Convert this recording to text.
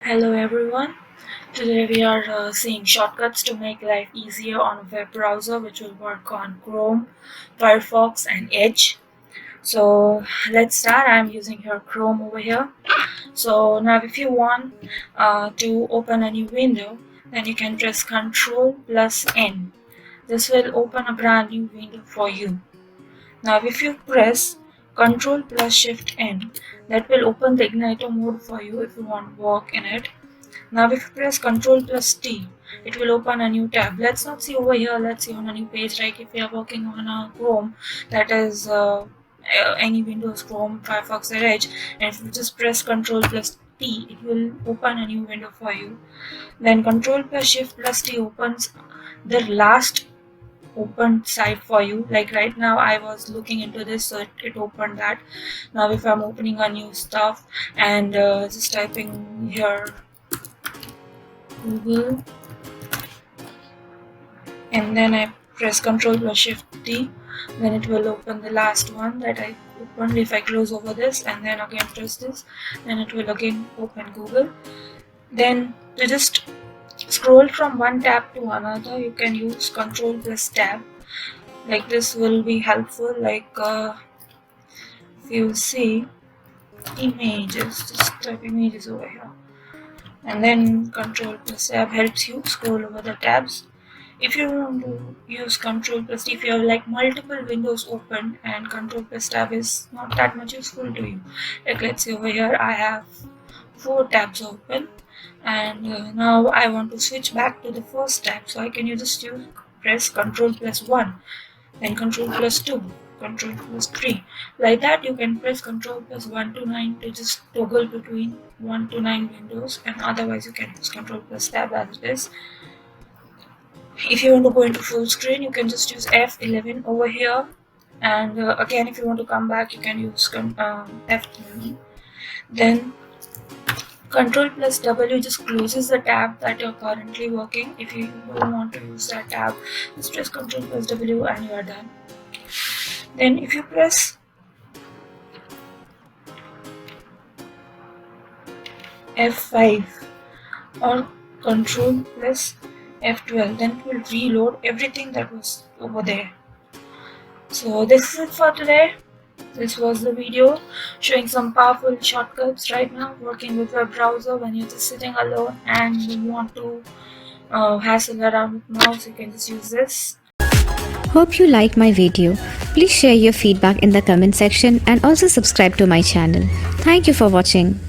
Hello everyone. Today we are seeing shortcuts to make life easier on a web browser which will work on Chrome, Firefox and Edge. So let's start. I'm using here Chrome over here. So now if you want to open a new window, then you can press Ctrl plus N. This will open a brand new window for you. Now if you press Ctrl plus Shift N, that will open the Igniter mode for you if you want to work in it. Now if you press Ctrl plus T, it will open a new tab. Let's not see over here, let's see on a new page. Like if we are working on a Chrome, that is any Windows, Chrome, Firefox or Edge, and if you just press Ctrl plus T, it will open a new window for you. Then Ctrl plus Shift plus T opens the last open site for you. Like right now I was looking into this, so it opened that. Now if I'm opening a new stuff and just typing here Google and then I press Ctrl plus Shift T, then it will open the last one that I opened. If I close over this and then again press this, then it will again open Google. Then to just scroll from one tab to another, you can use Ctrl plus Tab. Like this will be helpful. Like if you see images, just type images over here, and then Ctrl plus Tab helps you scroll over the tabs. If you want to use Ctrl plus T, if you have like multiple windows open and Ctrl plus Tab is not that much useful to you. Like let's see over here, I have 4 tabs open, and now I want to switch back to the first tab, so I can just press Ctrl plus 1, then Ctrl plus 2, Ctrl plus 3. Like that you can press Ctrl plus 1 to 9 to just toggle between 1 to 9 windows, and otherwise you can use Ctrl plus Tab as it is. If you want to go into full screen, you can just use F11 over here, and again if you want to come back, you can use F11. Then Ctrl plus W just closes the tab that you're currently working. If you don't want to use that tab, just press Ctrl plus W and you are done. Then if you press F5 or Ctrl plus F12, then it will reload everything that was over there. So this is it for today. This was the video showing some powerful shortcuts right now working with web browser when you're just sitting alone and you want to hassle around with mouse. You can just use this. Hope you like my video. Please share your feedback in the comment section and also subscribe to my channel. Thank you for watching.